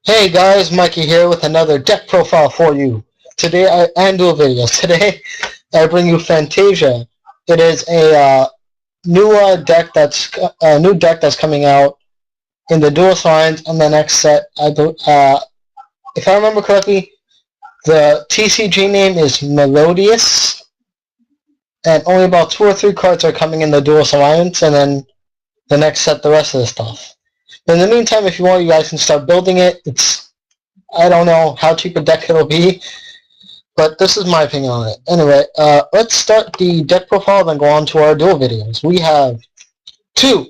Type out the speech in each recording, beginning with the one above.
Hey guys, Mikey here with another deck profile for you. And dual videos. Today I bring you Fantasia. It is a new deck that's coming out in the dual signs on the next set. If I remember correctly, the TCG name is Melodious, and only about 2 or 3 cards are coming in the dual alliance, and then the next set, the rest of the stuff. In the meantime, if you want, you guys can start building it. I don't know how cheap a deck it'll be, but this is my opinion on it. Anyway, let's start the deck profile, then go on to our duel videos. We have 2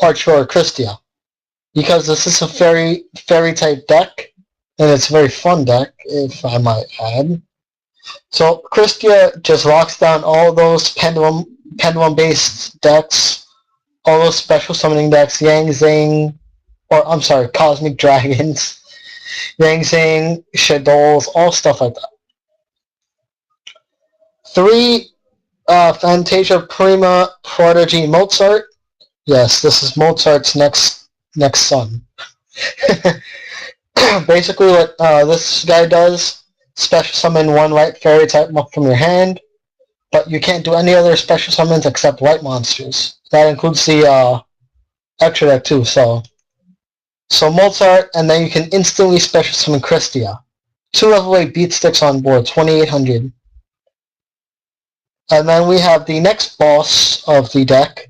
Archer Christia, because this is a fairy type deck, and it's a very fun deck, if I might add. So Christia just locks down all those pendulum based decks, all those special summoning decks, Cosmic Dragons, Yang Zing, Shadows, all stuff like that. 3 Fantasia Prima Prodigy Mozart. Yes, this is Mozart's next son. Basically, what this guy does: special summon 1 white fairy type from your hand, but you can't do any other special summons except white monsters. That includes the extra deck too. So Mozart, and then you can instantly special summon Christia. 2 level 8 beat sticks on board, 2800. And then we have the next boss of the deck,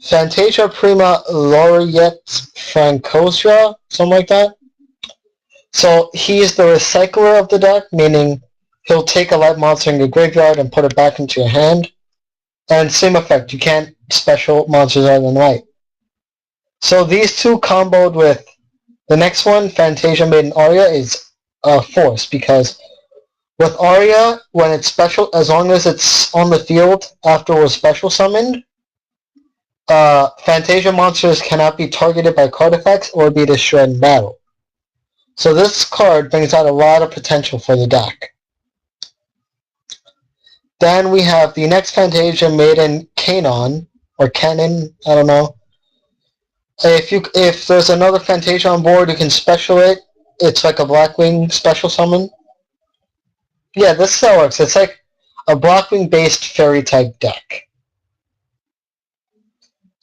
Fantasia Prima Laureate Francosia, something like that. So he is the recycler of the deck, meaning he'll take a light monster in your graveyard and put it back into your hand. And same effect, you can't special monsters other than white. So these 2 comboed with the next one, Fantasia Maiden Aria, is a force, because with Aria, when it's special, as long as it's on the field after it was special summoned, Fantasia monsters cannot be targeted by card effects or be destroyed in battle. So this card brings out a lot of potential for the deck. Then we have the next Fantasia Maiden Canon, or Canon, I don't know. If there's another Fantasia on board, you can special it. It's like a Blackwing special summon. Yeah, this still works. It's like a Blackwing based fairy type deck.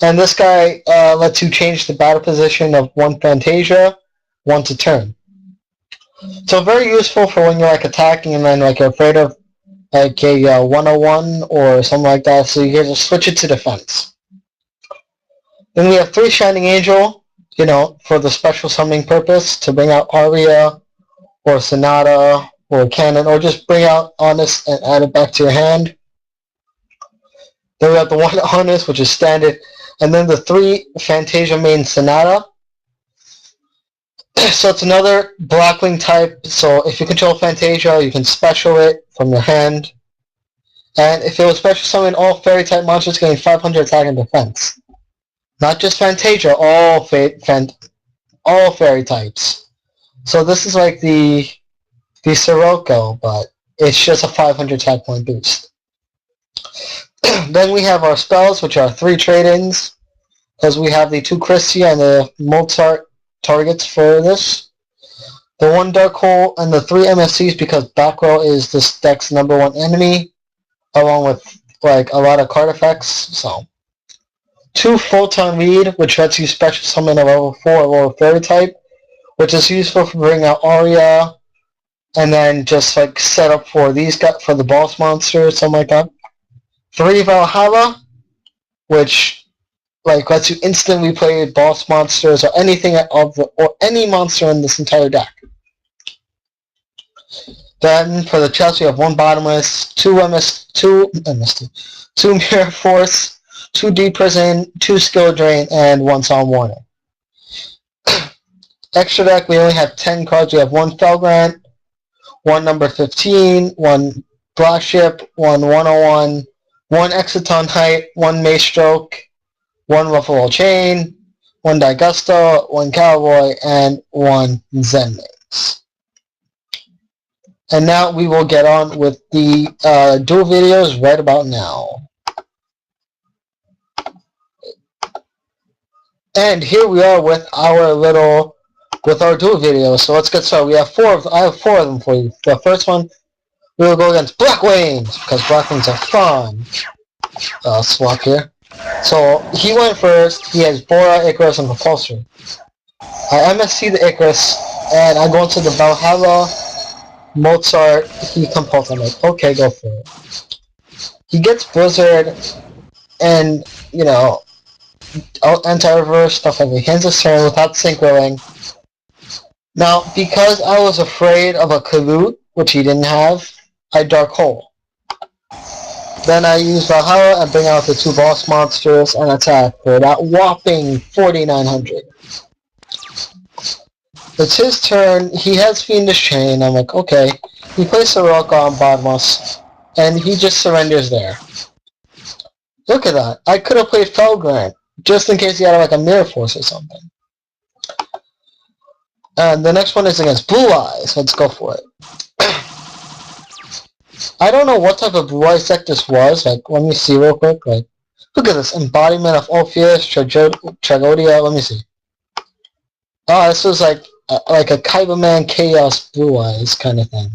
And this guy lets you change the battle position of 1 Fantasia once a turn. So very useful for when you're like attacking and then like you're afraid of like a 101 or something like that, so you can just switch it to defense. Then we have 3 Shining Angel, for the special summoning purpose, to bring out Aria or Sonata or Cannon, or just bring out Honest and add it back to your hand. Then we have the 1 Honest, which is standard, and then the 3 Fantasia Main Sonata. So it's another Blackwing type, so if you control Fantasia, you can special it from your hand. And if it was special summon, all fairy type monsters gain 500 attack and defense. Not just Fantasia, all fairy types. So this is like the Sirocco, but it's just a 500 attack point boost. Then we have our spells, which are 3 trade-ins, because we have the 2 Christia and the Mozart targets for this. The 1 Dark Hole and the 3 MFCs, because back row is this deck's #1 enemy, along with like a lot of card effects. So 2 Photon Read, which lets you special summon a level 4 or fairy type, which is useful for bringing out Aria, and then just like set up for these guys, for the boss monster or something like that. 3 Valhalla, which like lets you instantly play boss monsters or anything or any monster in this entire deck. Then for the chest we have 1 Bottomless, 2 Mirror Force, 2 Deep Prison, 2 Skill Drain, and 1 Psalm Warning. Extra deck, we only have 10 cards. We have 1 Felgrant, 1 number 15, 1 Black Ship, 1 101, 1 Exciton Height, 1 Maestroke, 1 Ruffalo Chain, 1 Digusta, 1 Cowboy, and 1 Zenmates. And now we will get on with the duel videos right about now. And here we are with our little with our duel video. So let's get started. I have four of them for you. The first one, we will go against Black Wings, because Black Wings are fun. Swap here. So he went first. He has Bora, Icarus, and Compulsory. I MSC the Icarus, and I go into the Valhalla, Mozart, he Compulsory. I'm like, okay, go for it. He gets Blizzard, and, you know, anti-reverse, stuff like that. He ends his turn without synchroing. Now, because I was afraid of a Kalut, which he didn't have, I Dark Hole. Then I use Valhalla and bring out the two boss monsters and attack for that whopping 4,900. It's his turn. He has Fiendish Chain. I'm like, okay. He plays Soroka on Bodmos, and he just surrenders there. Look at that. I could have played Felgrant, just in case he had like a Mirror Force or something. And the next one is against Blue Eyes. Let's go for it. I don't know what type of Blue Eyes deck this was. Like, let me see real quick. Like, look at this. Embodiment of Orpheus, Tragodia. Let me see. Oh, this was like a Kaibaman Chaos Blue Eyes kind of thing.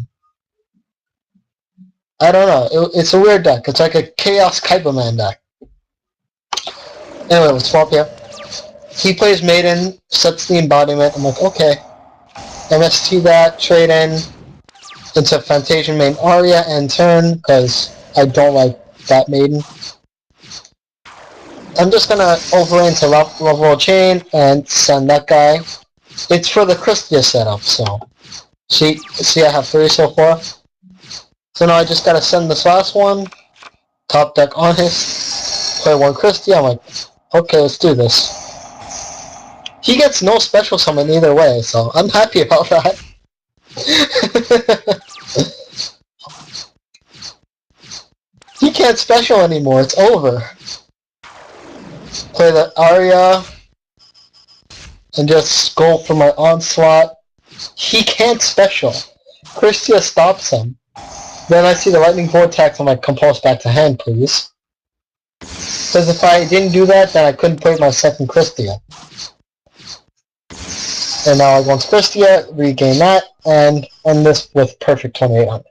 I don't know. It's a weird deck. It's like a Chaos Kaibaman deck. Anyway, let's swap here. He plays Maiden, sets the Embodiment. I'm like, okay. MST that, trade in into Fantasia main Arya and turn, because I don't like that Maiden. I'm just gonna overlay into level chain and send that guy. It's for the Christia setup, so see I have 3 so far. So now I just gotta send this last one, top deck Honest, play 1 Christia. I'm like, okay, let's do this. He gets no special summon either way, so I'm happy about that. He can't special anymore, it's over. Play the Arya and just go for my onslaught. He can't special. Christia stops him. Then I see the Lightning Vortex, I'm like, compulse back to hand, please. Because if I didn't do that, then I couldn't play my second Christia. And now I go into Christia, regain that, and end this with perfect 2800.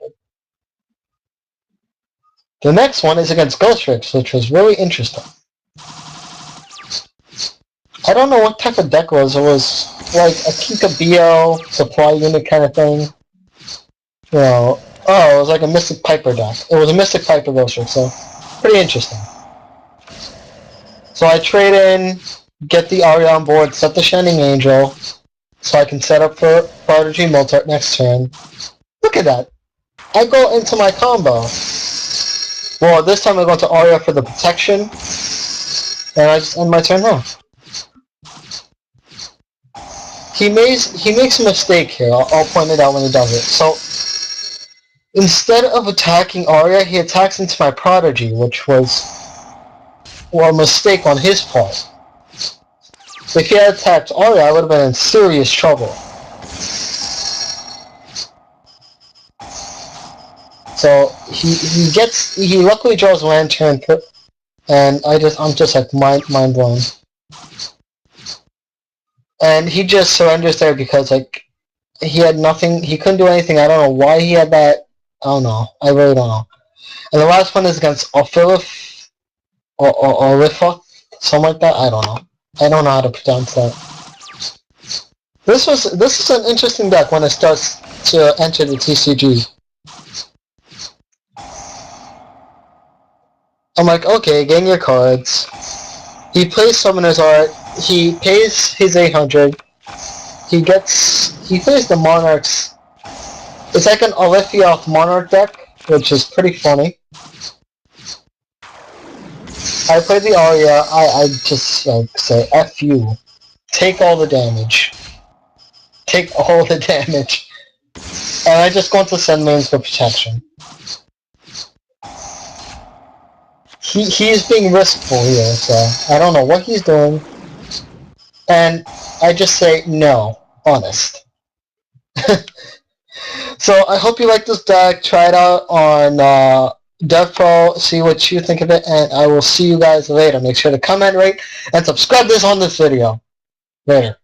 The next one is against Ghost Rigs, which was really interesting. I don't know what type of deck it was. It was like a Kikabio supply unit kind of thing. You know, oh, it was like a Mystic Piper deck. It was a Mystic Piper Ghost Rig, so pretty interesting. So I trade in, get the Arya on board, set the Shining Angel, so I can set up for Prodigy Mozart next turn. Look at that. I go into my combo. Well, this time I go into Arya for the protection, and I just end my turn now. He makes a mistake here. I'll point it out when he does it. So, instead of attacking Arya, he attacks into my Prodigy, which was, well, a mistake on his part. If he had attacked Arya, I would have been in serious trouble. So he luckily draws Lantern, and I'm just like mind blown. And he just surrenders there because like he had nothing, he couldn't do anything. I don't know why he had that. I don't know. I really don't know. And the last one is against Ophilif or Rifa, something like that. I don't know. I don't know how to pronounce that. This is an interesting deck when it starts to enter the TCG. I'm like, okay, gain your cards. He plays Summoner's Art. He pays his 800. He plays the Monarchs. It's like an Olifioth Monarch deck, which is pretty funny. I play the Arya. I just like say, F you. Take all the damage. Take all the damage. And I just go into send mains for protection. He's being riskful here, so I don't know what he's doing. And I just say, no. Honest. So I hope you like this deck. Try it out on DevPro. See what you think of it. And I will see you guys later. Make sure to comment, rate, and subscribe on this video. Later.